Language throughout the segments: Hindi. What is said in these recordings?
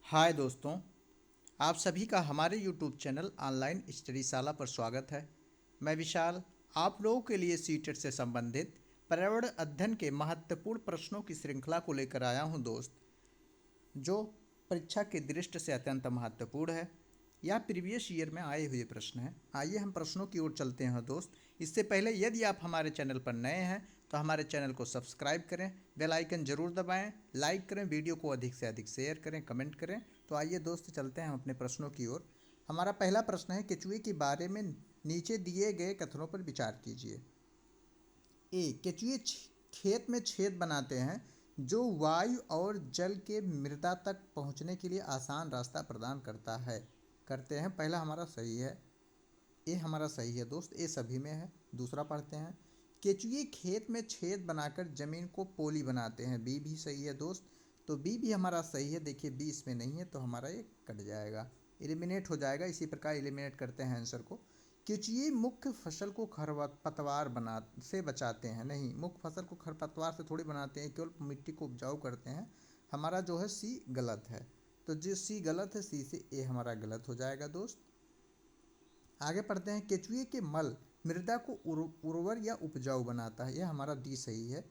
हाय दोस्तों, आप सभी का हमारे YouTube चैनल ऑनलाइन स्टडीशाला पर स्वागत है। मैं विशाल आप लोगों के लिए सीटेट से संबंधित पर्यावरण अध्ययन के महत्वपूर्ण प्रश्नों की श्रृंखला को लेकर आया हूं दोस्त, जो परीक्षा की दृष्टि से अत्यंत महत्वपूर्ण है। यह प्रीवियस ईयर में आए हुए प्रश्न हैं। आइए हम प्रश्नों की ओर चलते हैं दोस्त। इससे पहले यदि आप हमारे चैनल पर नए हैं तो हमारे चैनल को सब्सक्राइब करें, बेल आइकन जरूर दबाएं, लाइक करें, वीडियो को अधिक से अधिक शेयर करें, कमेंट करें। तो आइए दोस्त चलते हैं हम अपने प्रश्नों की ओर। हमारा पहला प्रश्न है, केचुए के बारे में नीचे दिए गए कथनों पर विचार कीजिए। ए, केचुए खेत में छेद बनाते हैं जो वायु और जल के मृदा तक पहुंचने के लिए आसान रास्ता प्रदान करते हैं। पहला हमारा सही है, ए हमारा सही है दोस्त, ए सभी में है। दूसरा पढ़ते हैं, केचुए खेत में छेद बनाकर जमीन को पोली बनाते हैं, बी भी सही है दोस्त। तो बी भी हमारा सही है। देखिए बी इसमें नहीं है तो हमारा ये कट जाएगा, एलिमिनेट हो जाएगा। इसी प्रकार एलिमिनेट करते हैं आंसर को। केचुए मुख्य फसल को खरपतवार से बचाते हैं, नहीं, मुख्य फसल को खरपतवार से थोड़ी बनाते हैं, केवल मिट्टी को उपजाऊ करते हैं। हमारा जो है सी गलत है। तो जो सी गलत है, सी से ए हमारा गलत हो जाएगा दोस्त। आगे पढ़ते हैं, केचुए के मल मृदा को उर्वर या उपजाऊ बनाता है, यह हमारा डी सही है।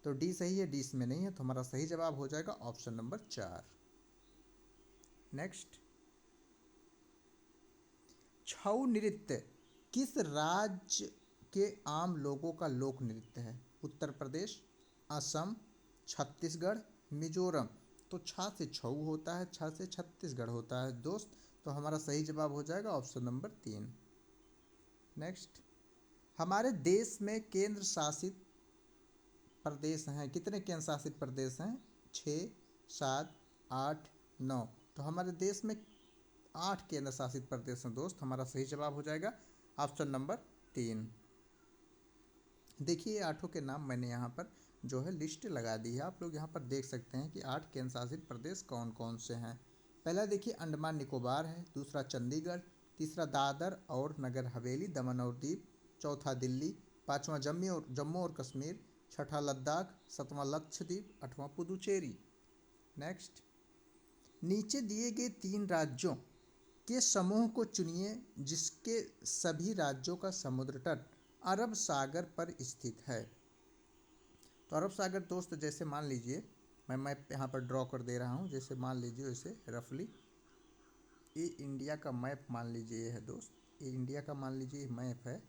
तो डी सही है, डी इसमें नहीं है, तो हमारा सही जवाब हो जाएगा ऑप्शन नंबर 4। नेक्स्ट, छऊ नृत्य किस राज्य के आम लोगों का लोक नृत्य है? उत्तर प्रदेश, असम, छत्तीसगढ़, मिजोरम। तो छा से छऊ होता है, छ से छत्तीसगढ़ होता है दोस्त। तो हमारा सही जवाब हो जाएगा ऑप्शन नंबर 3। नेक्स्ट, हमारे देश में केंद्र शासित प्रदेश हैं, कितने केंद्र शासित प्रदेश हैं? 6, 7, 8, 9। तो हमारे देश में 8 केंद्र शासित प्रदेश हैं दोस्त। हमारा सही जवाब हो जाएगा ऑप्शन नंबर 3। देखिए आठों के नाम मैंने यहाँ पर जो है लिस्ट लगा दी है, आप लोग यहाँ पर देख सकते हैं कि 8 केंद्र शासित प्रदेश कौन कौन से हैं। पहला देखिए अंडमान निकोबार है, दूसरा चंडीगढ़, तीसरा दादर और नगर हवेली दमन और दीव, चौथा दिल्ली, पाँचवा जम्मू और कश्मीर, छठा लद्दाख, सातवां लक्षद्वीप, आठवां पुदुचेरी। नेक्स्ट, नीचे दिए गए 3 राज्यों के समूह को चुनिए जिसके सभी राज्यों का समुद्र तट अरब सागर पर स्थित है। तो अरब सागर दोस्त, जैसे मान लीजिए मैं मैप यहाँ पर ड्रॉ कर दे रहा हूँ, जैसे मान लीजिए वैसे रफली ये इंडिया का मैप मान लीजिए ये है दोस्त, ये इंडिया का मान लीजिए मैप है।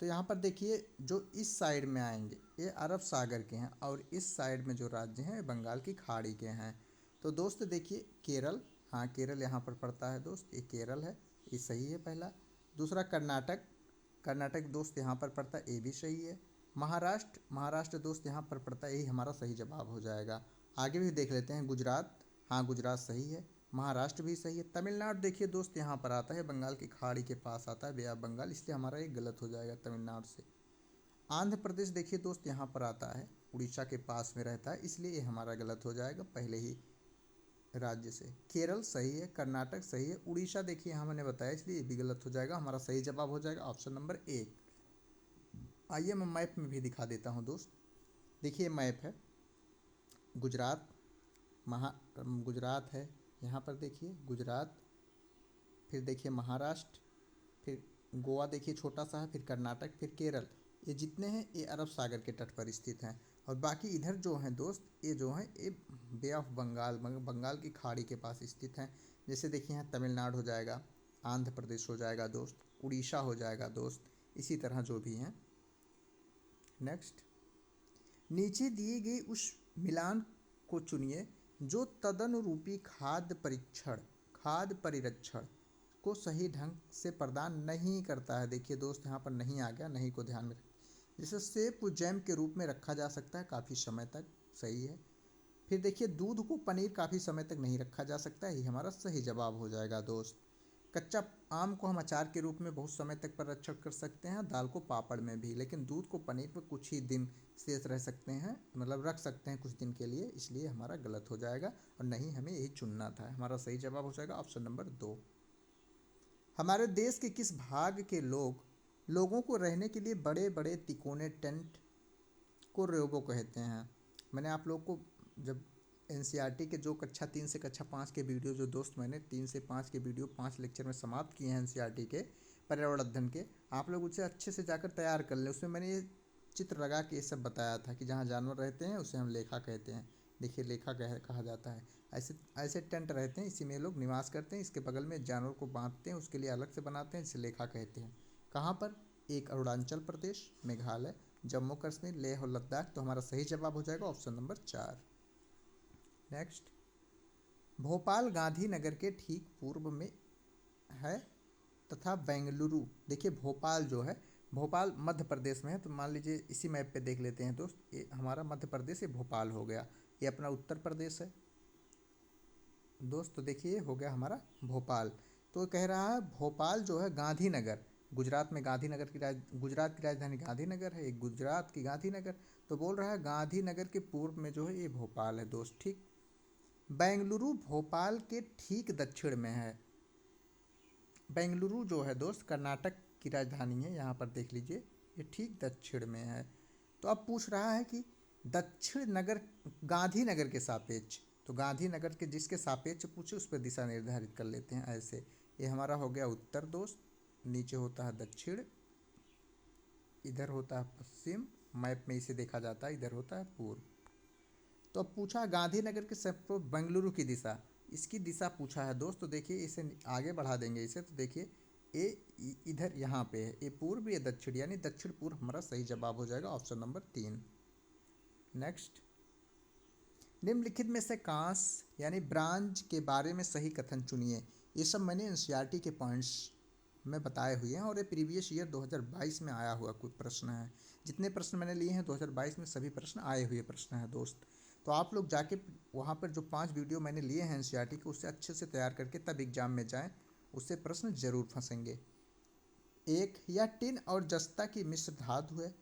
तो यहाँ पर देखिए जो इस साइड में आएंगे ये अरब सागर के हैं और इस साइड में जो राज्य हैं बंगाल की खाड़ी के हैं। तो दोस्त देखिए केरल, हाँ केरल यहाँ पर पड़ता है दोस्त, ये केरल है, ये सही है पहला। दूसरा कर्नाटक, कर्नाटक दोस्त यहाँ पर पड़ता है, ये भी सही है। महाराष्ट्र, महाराष्ट्र दोस्त यहाँ पर पड़ता है, यही हमारा सही जवाब हो जाएगा। आगे भी देख लेते हैं, गुजरात, हाँ गुजरात सही है। महाराष्ट्र भी सही है। तमिलनाडु देखिए दोस्त यहाँ पर आता है, बंगाल की खाड़ी के पास आता है, बे ऑफ बंगाल, इसलिए हमारा ये गलत हो जाएगा तमिलनाडु से। आंध्र प्रदेश देखिए दोस्त यहाँ पर आता है, उड़ीसा के पास में रहता है, इसलिए ये हमारा गलत हो जाएगा पहले ही राज्य से। केरल सही है, कर्नाटक सही है, उड़ीसा देखिए यहाँ मैंने बताया, इसलिए ये भी गलत हो जाएगा। हमारा सही जवाब हो जाएगा ऑप्शन नंबर 1। आइए मैं मैप में भी दिखा देता हूँ दोस्त। देखिए मैप है, गुजरात, गुजरात है यहाँ पर, देखिए गुजरात, फिर देखिए महाराष्ट्र, फिर गोवा देखिए छोटा सा है, फिर कर्नाटक, फिर केरल। ये जितने हैं ये अरब सागर के तट पर स्थित हैं। और बाकी इधर जो हैं दोस्त, ये जो हैं ये बे ऑफ बंगाल, बंगाल की खाड़ी के पास स्थित हैं। जैसे देखिए यहाँ तमिलनाडु हो जाएगा, आंध्र प्रदेश हो जाएगा दोस्त, उड़ीसा हो जाएगा दोस्त, इसी तरह जो भी हैं। नेक्स्ट, नीचे दिए गए उस मिलान को चुनिए जो तदनुरूपी खाद्य परिरक्षण को सही ढंग से प्रदान नहीं करता है। देखिए दोस्त यहाँ पर नहीं आ गया, नहीं को ध्यान में रखें। जैसे सेब को जैम के रूप में रखा जा सकता है काफ़ी समय तक, सही है। फिर देखिए दूध को पनीर काफ़ी समय तक नहीं रखा जा सकता है, ये हमारा सही जवाब हो जाएगा दोस्त। कच्चा आम को हम अचार के रूप में बहुत समय तक संरक्षण कर सकते हैं, दाल को पापड़ में भी, लेकिन दूध को पनीर में कुछ ही दिन शेष रह सकते हैं, मतलब रख सकते हैं कुछ दिन के लिए, इसलिए हमारा गलत हो जाएगा और नहीं हमें यही चुनना था। हमारा सही जवाब हो जाएगा ऑप्शन नंबर 2। हमारे देश के किस भाग के लोगों को रहने के लिए बड़े बड़े तिकोने टेंट को रेबो कहते हैं? मैंने आप लोग को जब एनसीईआरटी के जो कक्षा 3 से कक्षा 5 के वीडियो जो दोस्त मैंने 3 से 5 के वीडियो 5 लेक्चर में समाप्त किए हैं एनसीईआरटी के पर्यावरण अध्ययन के, आप लोग उसे अच्छे से जाकर तैयार कर लें। उसमें मैंने ये चित्र लगा के ये सब बताया था कि जहाँ जानवर रहते हैं उसे हम लेखा कहते हैं। देखिए लेखा कहा जाता है। ऐसे ऐसे टेंट रहते हैं, इसी में लोग निवास करते हैं। इसके बगल में जानवर को बांधते हैं, उसके लिए अलग से बनाते हैं, जिसे लेखा कहते हैं। कहाँ पर? एक अरुणाचल प्रदेश, मेघालय, जम्मू कश्मीर, लेह और लद्दाख। तो हमारा सही जवाब हो जाएगा option number 4। Next, Bhopal Gandhinagar के ठीक पूर्व में है तथा बेंगलुरु, देखिए भोपाल जो है, भोपाल मध्य प्रदेश में है। तो मान लीजिए इसी मैप पे देख लेते हैं दोस्त, ये हमारा मध्य प्रदेश, ये भोपाल हो गया, ये अपना उत्तर प्रदेश है दोस्त। तो देखिए हो गया हमारा भोपाल। तो कह रहा है भोपाल जो है गांधीनगर, गुजरात में गांधीनगर गुजरात की राजधानी गांधीनगर है, एक गुजरात की गांधीनगर। तो बोल रहा है गांधीनगर के पूर्व में जो है ये भोपाल है दोस्त, ठीक। बेंगलुरु भोपाल के ठीक दक्षिण में है। बेंगलुरु जो है दोस्त कर्नाटक की राजधानी है, यहाँ पर देख लीजिए ये ठीक दक्षिण में है। तो अब पूछ रहा है कि दक्षिण नगर गांधीनगर के सापेक्ष, तो गांधीनगर के जिसके सापेक्ष पूछे उस पर दिशा निर्धारित कर लेते हैं ऐसे। ये हमारा हो गया उत्तर दोस्त, नीचे होता है दक्षिण, इधर होता है पश्चिम, मैप में इसे देखा जाता है, इधर होता है पूर्व। तो अब पूछा गांधीनगर के सब बेंगलुरु की दिशा, इसकी दिशा पूछा है दोस्त। तो देखिए इसे आगे बढ़ा देंगे इसे, तो देखिए ए इधर यहाँ पे है, ये पूर्व ये दक्षिण, यानी दक्षिण पूर्व हमारा सही जवाब हो जाएगा ऑप्शन नंबर 3। नेक्स्ट, निम्नलिखित में से कांस यानी ब्रांज के बारे में सही कथन चुनिए। ये सब मैंने एनसीईआरटी के पॉइंट्स में बताए हुए हैं और ये प्रीवियस ईयर 2022 में आया हुआ कुछ प्रश्न है। जितने प्रश्न मैंने लिए हैं 2022 में सभी प्रश्न आए हुए प्रश्न हैं दोस्त। तो आप लोग जाके वहाँ पर जो 5 वीडियो मैंने लिए हैं एनसीईआरटी के, उससे अच्छे से तैयार करके तब एग्जाम में जाएं, उससे प्रश्न जरूर फंसेंगे। 1, यह टिन और जस्ता की मिश्र धातु है।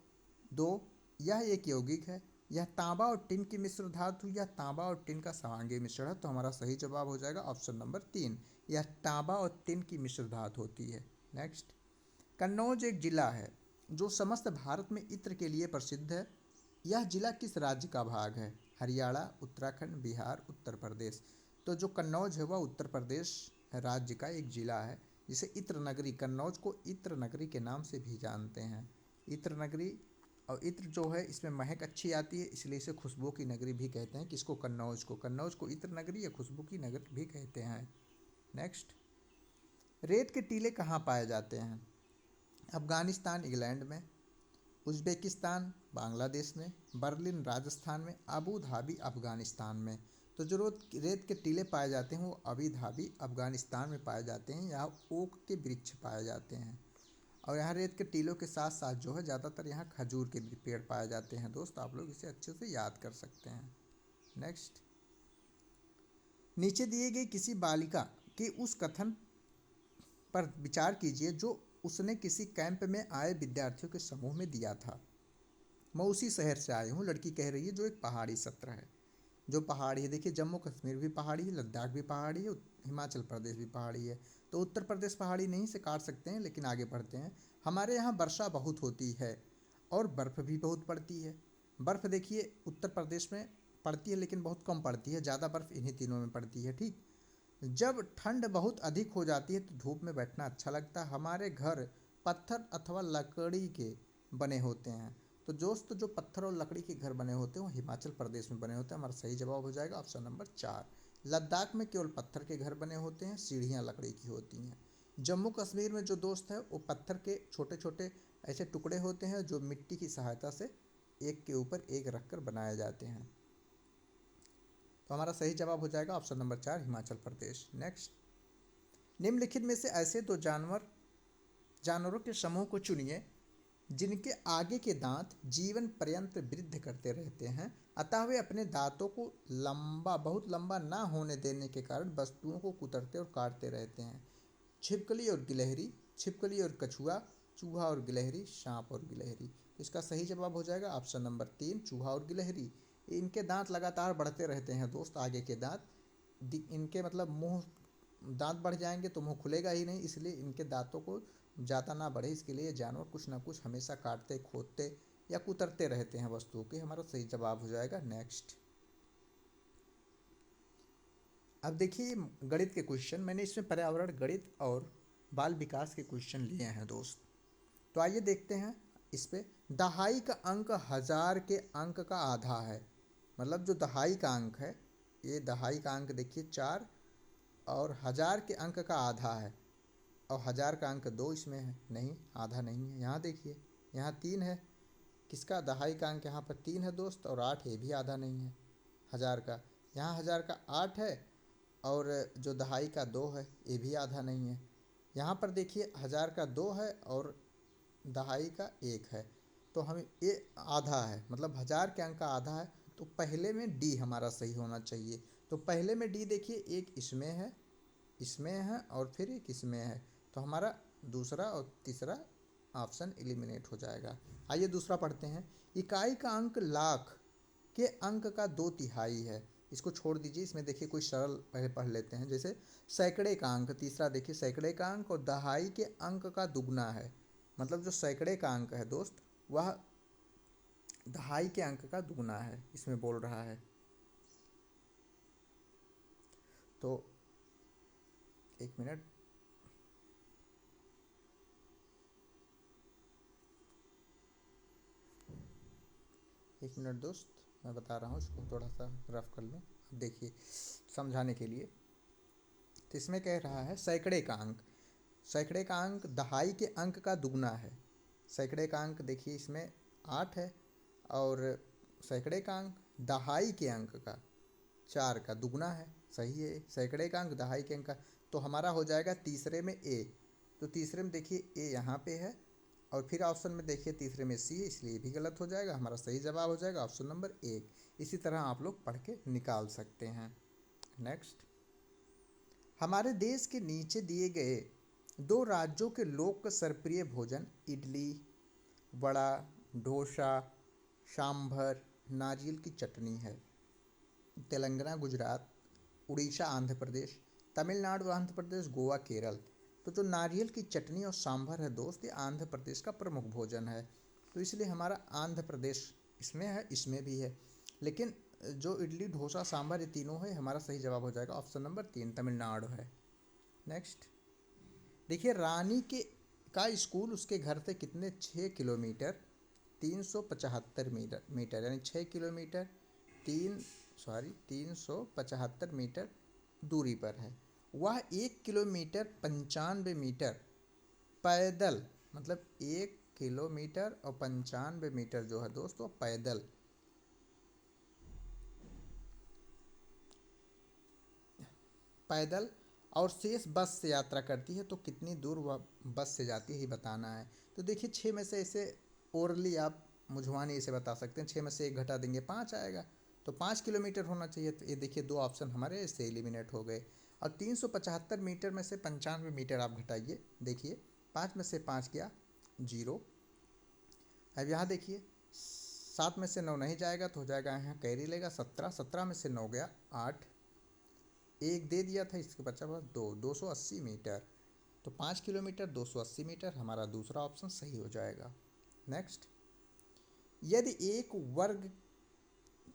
2, यह एक यौगिक है। यह तांबा और टिन की मिश्र धातु या तांबा और टिन का समांगी मिश्रण है। तो हमारा सही जवाब हो जाएगा ऑप्शन नंबर 3, यह तांबा और टिन की मिश्र धातु होती है। नेक्स्ट, कन्नौज एक जिला है जो समस्त भारत में इत्र के लिए प्रसिद्ध है। यह जिला किस राज्य का भाग है? हरियाणा, उत्तराखंड, बिहार, उत्तर प्रदेश। तो जो कन्नौज है वह उत्तर प्रदेश राज्य का एक जिला है, जिसे इत्र नगरी, कन्नौज को इत्र नगरी के नाम से भी जानते हैं। इत्र नगरी, और इत्र जो है इसमें महक अच्छी आती है, इसलिए इसे खुशबू की नगरी भी कहते हैं। किसको? कन्नौज को। कन्नौज को इत्र नगरी या खुशबू की नगरी भी कहते हैं। नेक्स्ट, रेत के टीले कहाँ पाए जाते हैं? अफगानिस्तान इंग्लैंड में, उज़्बेकिस्तान बांग्लादेश में, बर्लिन राजस्थान में, अबू धाबी अफगानिस्तान में। तो जो रेत के टीले पाए जाते हैं वो अबू धाबी अफगानिस्तान में पाए जाते हैं। यहाँ ओक के वृक्ष पाए जाते हैं और यहाँ रेत के टीलों के साथ साथ जो है ज़्यादातर यहाँ खजूर के भी पेड़ पाए जाते हैं दोस्त। आप लोग इसे अच्छे से याद कर सकते हैं। नेक्स्ट, नीचे दिए गए किसी बालिका के उस कथन पर विचार कीजिए जो उसने किसी कैंप में आए विद्यार्थियों के समूह में दिया था। मैं उसी शहर से आई हूँ, लड़की कह रही है, जो एक पहाड़ी सत्र है। जो पहाड़ी है, देखिए जम्मू कश्मीर भी पहाड़ी है, लद्दाख भी पहाड़ी है, हिमाचल प्रदेश भी पहाड़ी है। तो उत्तर प्रदेश पहाड़ी नहीं से काट सकते हैं, लेकिन आगे बढ़ते हैं। हमारे यहाँ वर्षा बहुत होती है और बर्फ़ भी बहुत पड़ती है। बर्फ़ देखिए उत्तर प्रदेश में पड़ती है, लेकिन बहुत कम पड़ती है, ज़्यादा बर्फ़ इन्हीं तीनों में पड़ती है, ठीक। जब ठंड बहुत अधिक हो जाती है तो धूप में बैठना अच्छा लगता है। हमारे घर पत्थर अथवा लकड़ी के बने होते हैं। तो दोस्त जो पत्थर और लकड़ी के घर बने होते हैं वो हिमाचल प्रदेश में बने होते हैं। हमारा सही जवाब हो जाएगा ऑप्शन नंबर 4। लद्दाख में केवल पत्थर के घर बने होते हैं, सीढ़ियाँ लकड़ी की होती हैं। जम्मू कश्मीर में जो दोस्त है वो पत्थर के छोटे छोटे ऐसे टुकड़े होते हैं जो मिट्टी की सहायता से एक के ऊपर एक रख कर बनाए जाते हैं। तो हमारा सही जवाब हो जाएगा option number 4, Himachal Pradesh. Next, निम्नलिखित में से ऐसे दो जानवरों के समूह को चुनिए जिनके आगे के दांत जीवन पर्यंत वृद्धि करते रहते हैं, अतः वे अपने दांतों को बहुत लंबा ना होने देने के कारण वस्तुओं को कुतरते और काटते रहते हैं। छिपकली और गिलहरी, छिपकली और कछुआ, चूहा और गिलहरी, सांप और गिलहरी। इसका सही जवाब हो जाएगा ऑप्शन नंबर 3, चूहा और गिलहरी। इनके दांत लगातार बढ़ते रहते हैं दोस्त, आगे के दांत। इनके मतलब मुंह, दांत बढ़ जाएंगे तो मुंह खुलेगा ही नहीं, इसलिए इनके दांतों को ज़्यादा ना बढ़े, इसके लिए जानवर कुछ ना कुछ हमेशा काटते, खोदते या कुतरते रहते हैं वस्तुओं के। हमारा सही जवाब हो जाएगा नेक्स्ट। अब देखिए गणित के क्वेश्चन, मैंने इसमें पर्यावरण गणित और बाल विकास के क्वेश्चन लिए हैं दोस्त। तो आइए देखते हैं इस पे। दहाई का अंक हजार के अंक का आधा है। मतलब जो दहाई का अंक है, ये दहाई का अंक देखिए 4 और हजार के अंक का आधा है। और हजार का अंक 2 इसमें है, नहीं आधा नहीं है। यहाँ देखिए, यहाँ 3 है। किसका? दहाई का अंक यहाँ पर 3 है दोस्त, और 8 ये भी आधा नहीं है हजार का। यहाँ हजार का 8 है, और जो दहाई का 2 है ये भी आधा नहीं है। यहाँ पर देखिए हजार का 2 है और दहाई का 1 है, तो हमें ये आधा है, मतलब हजार के अंक का आधा है। तो पहले में डी हमारा सही होना चाहिए। तो पहले में डी देखिए, एक इसमें है और फिर एक इसमें है। तो हमारा दूसरा और तीसरा ऑप्शन एलिमिनेट हो जाएगा। आइए दूसरा पढ़ते हैं। इकाई का अंक लाख के अंक का 2/3 है। इसको छोड़ दीजिए, इसमें देखिए कोई सरल पहले पढ़ लेते हैं। जैसे सैकड़े का अंक, तीसरा देखिए सैकड़े का अंक और दहाई के अंक का दुगना है। मतलब जो सैकड़े का अंक है दोस्त, वह दहाई के अंक का दुगना है, इसमें बोल रहा है। तो एक मिनट, दोस्त, मैं बता रहा हूँ, इसको थोड़ा सा रफ कर लें देखिए समझाने के लिए। तो इसमें कह रहा है सैकड़े का अंक, सैकड़े का अंक दहाई के अंक का दुगना है। सैकड़े का अंक देखिए इसमें 8 है, और सैकड़े का अंक दहाई के अंक का 4 का दुगना है। सही है, सैकड़े का अंक दहाई के अंक का। तो हमारा हो जाएगा तीसरे में ए। तो तीसरे में देखिए ए यहाँ पे है, और फिर ऑप्शन में देखिए तीसरे में सी है, इसलिए भी गलत हो जाएगा। हमारा सही जवाब हो जाएगा ऑप्शन नंबर 1। इसी तरह आप लोग पढ़ के निकाल सकते हैं। नेक्स्ट, हमारे देश के नीचे दिए गए 2 राज्यों के लोक सरप्रिय भोजन इडली, वड़ा, डोसा, सांभर, नारियल की चटनी है। तेलंगाना, गुजरात, उड़ीसा, आंध्र प्रदेश, तमिलनाडु, आंध्र प्रदेश, गोवा, केरल। तो जो नारियल की चटनी और सांभर है दोस्त, ये आंध्र प्रदेश का प्रमुख भोजन है। तो इसलिए हमारा आंध्र प्रदेश इसमें है, इसमें भी है। लेकिन जो इडली, डोसा, सांभर ये तीनों है, हमारा सही जवाब हो जाएगा ऑप्शन नंबर 3, तमिलनाडु है। नेक्स्ट देखिए, रानी के का स्कूल उसके घर से कितने 6 किलोमीटर 375 मीटर यानी 6 किलोमीटर 375 मीटर दूरी पर है। वह 1 किलोमीटर 95 मीटर पैदल, मतलब 1 किलोमीटर और 95 मीटर जो है दोस्तों पैदल और शेष बस से यात्रा करती है। तो कितनी दूर वह बस से जाती है ही बताना है। तो देखिए 6 में से ऐसे ओरली आप मुझवानी इसे बता सकते हैं। 6 में से 1 घटा देंगे 5 आएगा, तो 5 किलोमीटर होना चाहिए। तो ये देखिए 2 ऑप्शन हमारे इससे एलिमिनेट हो गए। और 375 मीटर में से 95 मीटर आप घटाइए, देखिए 5 में से 5 गया 0। अब यहाँ देखिए 7 में से 9 नहीं जाएगा, तो हो जाएगा यहाँ कैरी लेगा 17। 17 में से 9 गया 8, एक दे दिया था, इसके बचा हुआ 280 मीटर। तो 5 किलोमीटर 280 मीटर हमारा दूसरा ऑप्शन सही हो जाएगा। नेक्स्ट, यदि एक वर्ग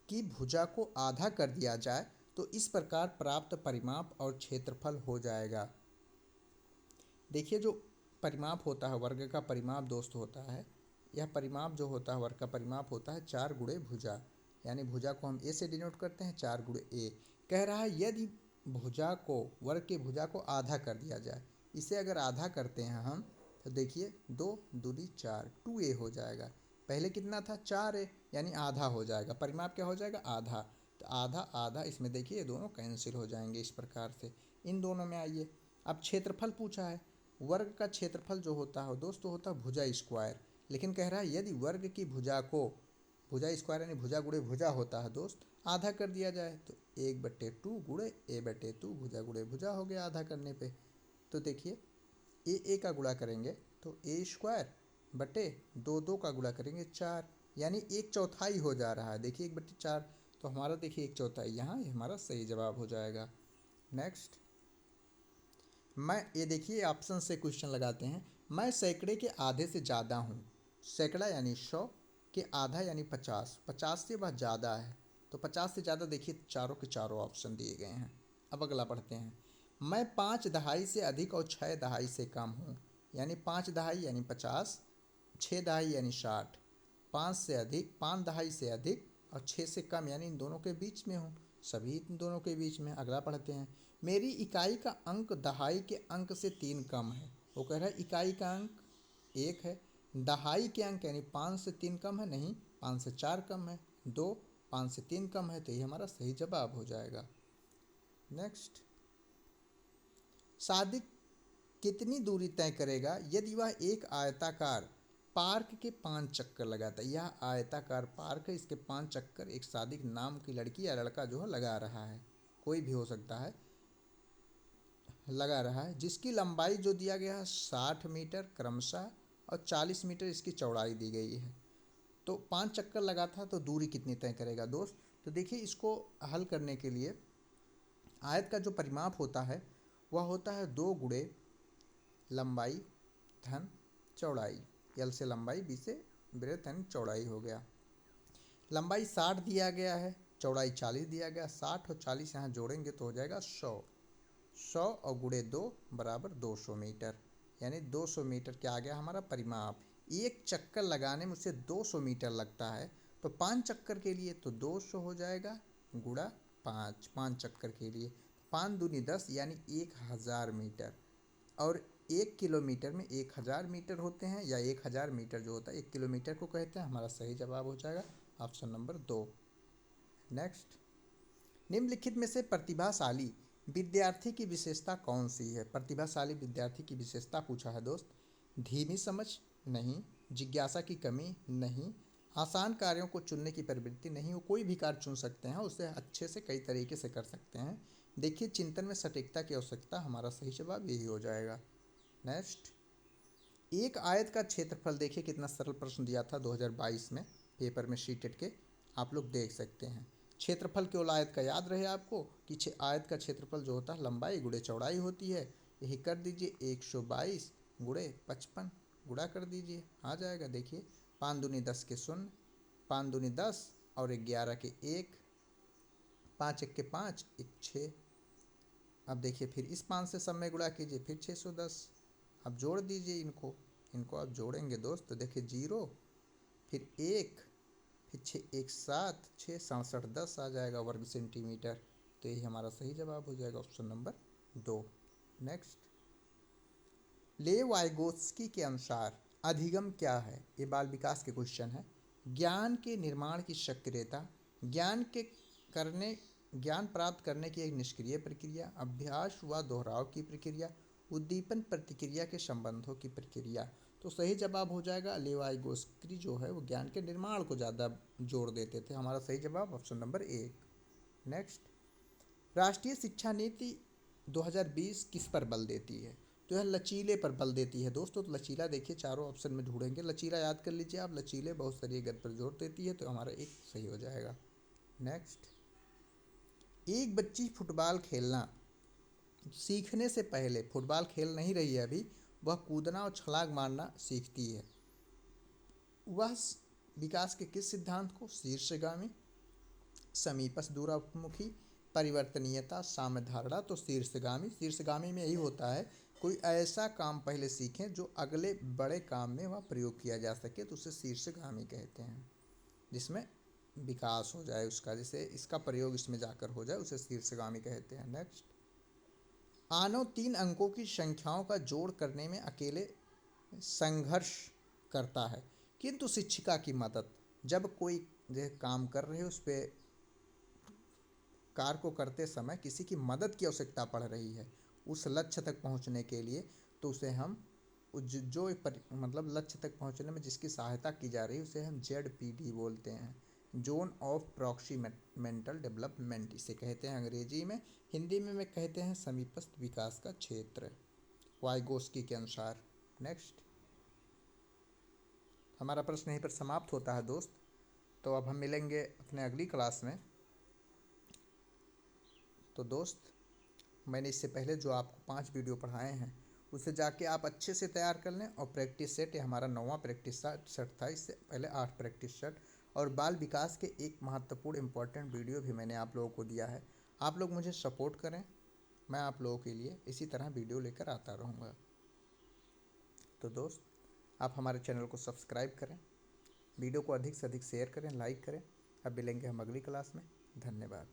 की भुजा को आधा कर दिया जाए तो इस प्रकार प्राप्त परिमाप और क्षेत्रफल हो जाएगा। देखिए जो परिमाप होता है, वर्ग का परिमाप दोस्त होता है, यह परिमाप जो होता है, वर्ग का परिमाप होता है 4 गुणे भुजा। यानी भुजा को हम ए से डिनोट करते हैं, 4 गुणे ए। कह रहा है यदि भुजा को, वर्ग की भुजा को आधा कर दिया जाए, इसे अगर आधा करते हैं हम, तो देखिए 2 दूनी 4, 2a हो जाएगा। पहले कितना था 4a, यानी आधा हो जाएगा। परिमाप क्या हो जाएगा? आधा। तो आधा आधा, इसमें देखिए ये दोनों कैंसिल हो जाएंगे इस प्रकार से। इन दोनों में आइए, अब क्षेत्रफल पूछा है। वर्ग का क्षेत्रफल जो होता है दोस्तों होता है भुजा स्क्वायर। लेकिन कह रहा है यदि वर्ग की भुजा को, भुजा स्क्वायर यानी भुजा गुणे भुजा होता है दोस्त, आधा कर दिया जाए, तो 1/2 गुणे a/2 भुजा गुणे भुजा हो गया आधा करने पे। तो देखिए ए का गुणा करेंगे तो ए स्क्वायर बटे 2 का गुणा करेंगे 4, यानी 1/4 हो जा रहा है। देखिए 1/4, तो हमारा देखिए 1/4 यहाँ, ये हमारा सही जवाब हो जाएगा। नेक्स्ट, मैं ये देखिए ऑप्शन से क्वेश्चन लगाते हैं। मैं सैकड़े के आधे से ज़्यादा हूँ। सैकड़ा यानी 100 के आधा यानी 50, 50 से वह ज़्यादा है। तो 50 से ज़्यादा देखिए चारों के चारों ऑप्शन दिए गए हैं। अब अगला पढ़ते हैं। मैं 5 दहाई से अधिक और 6 दहाई से कम हूँ, यानी 5 दहाई यानी 50, 6 दहाई यानी 60, 5 से अधिक, 5 दहाई से अधिक और 6 से कम यानी इन दोनों के बीच में हूँ, सभी इन दोनों के बीच में। अगला पढ़ते हैं। मेरी इकाई का अंक दहाई के अंक से 3 कम है। वो कह रहा है इकाई का अंक 1 है, दहाई के अंक यानी 5 से 3 कम है, नहीं 5 से 4 कम है, 2 5 से 3 कम है, तो ये हमारा सही जवाब हो जाएगा। नेक्स्ट, सादिक कितनी दूरी तय करेगा यदि वह एक आयताकार पार्क के 5 चक्कर लगाता है। यह आयताकार पार्क है, इसके 5 चक्कर एक सादिक नाम की लड़की या लड़का जो है लगा रहा है, कोई भी हो सकता है, लगा रहा है, जिसकी लंबाई जो दिया गया है 60 मीटर क्रमशः और 40 मीटर इसकी चौड़ाई दी गई है। तो 5 चक्कर लगाता है तो दूरी कितनी तय करेगा दोस्त। तो देखिए इसको हल करने के लिए आयत का जो परिमाप होता है वह होता है 2 गुणे लंबाई धन चौड़ाई, यल से लंबाई, बी से वृत्त धन चौड़ाई हो गया। लंबाई 60 दिया गया है, चौड़ाई 40 दिया गया, 60 और 40 यहाँ जोड़ेंगे तो हो जाएगा 100, 100 और गुणे 2 बराबर 200 मीटर, यानी 200 मीटर क्या आ गया हमारा परिमाप। एक चक्कर लगाने में उसे 200 मीटर लगता है, तो 5 चक्कर के लिए तो 200 हो जाएगा गुणा 5, 5 चक्कर के लिए 5 दूनी 10 यानी 1000 मीटर, और 1 किलोमीटर में 1000 मीटर होते हैं, या 1000 मीटर जो होता है 1 किलोमीटर को कहते हैं। हमारा सही जवाब हो जाएगा ऑप्शन नंबर 2। नेक्स्ट, निम्नलिखित में से प्रतिभाशाली विद्यार्थी की विशेषता कौन सी है। प्रतिभाशाली विद्यार्थी की विशेषता पूछा है दोस्त। धीमी समझ, नहीं, जिज्ञासा की कमी, नहीं, आसान कार्यों को चुनने की प्रवृत्ति, नहीं, वो कोई भी कार्य चुन सकते हैं, उसे अच्छे से कई तरीके से कर सकते हैं। देखिए चिंतन में सटीकता की आवश्यकता, हमारा सही जवाब यही हो जाएगा। नेक्स्ट, एक आयत का क्षेत्रफल, देखिए कितना सरल प्रश्न दिया था 2022 में पेपर में शीटेड के, आप लोग देख सकते हैं। क्षेत्रफल केवल आयत का याद रहे आपको कि आयत का क्षेत्रफल जो होता है लंबाई गुणे चौड़ाई होती है, यही कर दीजिए 122 गुणे 55 गुणा कर दीजिए, आ जाएगा। देखिए 5 दूनी 10 के 0, 5 दूनी 10 और 11 के 1, 5 1 के 5, 1 6। अब देखिए फिर इस 5 से सब में गुणा कीजिए, फिर 610। अब जोड़ दीजिए इनको, इनको आप जोड़ेंगे दोस्त तो देखिए 0, फिर 1, फिर 6 1 7, 6 67 10 आ जाएगा वर्ग सेंटीमीटर, तो यही हमारा सही जवाब हो जाएगा ऑप्शन नंबर 2। नेक्स्ट, लेव वाइगोत्स्की के अनुसार अधिगम क्या है। ये बाल विकास के क्वेश्चन है। ज्ञान के निर्माण की सक्रियता, ज्ञान प्राप्त करने की एक निष्क्रिय प्रक्रिया, अभ्यास व दोहराव की प्रक्रिया, उद्दीपन प्रतिक्रिया के संबंधों की प्रक्रिया। तो सही जवाब हो जाएगा लेव वाइगोत्स्की जो है वो ज्ञान के निर्माण को ज़्यादा जोर देते थे, हमारा सही जवाब ऑप्शन नंबर 1। नेक्स्ट, राष्ट्रीय शिक्षा नीति 2020 किस पर बल देती है। तो यह लचीले पर बल देती है दोस्तों। तो लचीला देखिए चारों ऑप्शन में ढूंढेंगे, लचीला याद कर लीजिए आप, लचीले बहुस्तरीय गति पर जोर देती है, तो हमारा 1 सही हो जाएगा। नेक्स्ट, एक बच्ची फुटबॉल खेलना सीखने से पहले, फुटबॉल खेल नहीं रही है अभी, वह कूदना और छलांग मारना सीखती है। वह विकास के किस सिद्धांत को, शीर्षगामी, समीपस्थ दूरामुखी, परिवर्तनीयता, साम्य धारणा। तो शीर्षगामी, शीर्षगामी में यही होता है कोई ऐसा काम पहले सीखें जो अगले बड़े काम में वह प्रयोग किया जा सके, तो उसे शीर्षगामी कहते हैं, जिसमें विकास हो जाए उसका, जैसे इसका प्रयोग इसमें जाकर हो जाए, उसे शीर्षगामी कहते हैं। नेक्स्ट, आनो 3 अंकों की संख्याओं का जोड़ करने में अकेले संघर्ष करता है, किंतु शिक्षिका की मदद, जब कोई काम कर रहे हो उस पर कार्य को करते समय किसी की मदद की आवश्यकता पड़ रही है उस लक्ष्य तक पहुंचने के लिए, तो उसे हम मतलब लक्ष्य तक पहुंचने में जिसकी सहायता की जा रही है उसे हम ZPD बोलते हैं, जोन ऑफ प्रॉक्सिमेंटल डेवलपमेंट इसे कहते हैं अंग्रेजी में। हिंदी में कहते हैं समीपस्थ विकास का क्षेत्र, वाइगोत्स्की के अनुसार। नेक्स्ट, हमारा प्रश्न यहीं पर समाप्त होता है दोस्त। तो अब हम मिलेंगे अपने अगली क्लास में। तो दोस्त, मैंने इससे पहले जो आपको 5 वीडियो पढ़ाए हैं उसे जाके आप अच्छे से तैयार कर लें, और प्रैक्टिस सेट, ये हमारा 9वां प्रैक्टिस सेट था, इससे पहले 8 प्रैक्टिस सेट, और बाल विकास के एक महत्वपूर्ण इंपॉर्टेंट वीडियो भी मैंने आप लोगों को दिया है। आप लोग मुझे सपोर्ट करें, मैं आप लोगों के लिए इसी तरह वीडियो लेकर आता रहूँगा। तो दोस्त, आप हमारे चैनल को सब्सक्राइब करें, वीडियो को अधिक से अधिक शेयर करें, लाइक करें। अब मिलेंगे हम अगली क्लास में। धन्यवाद।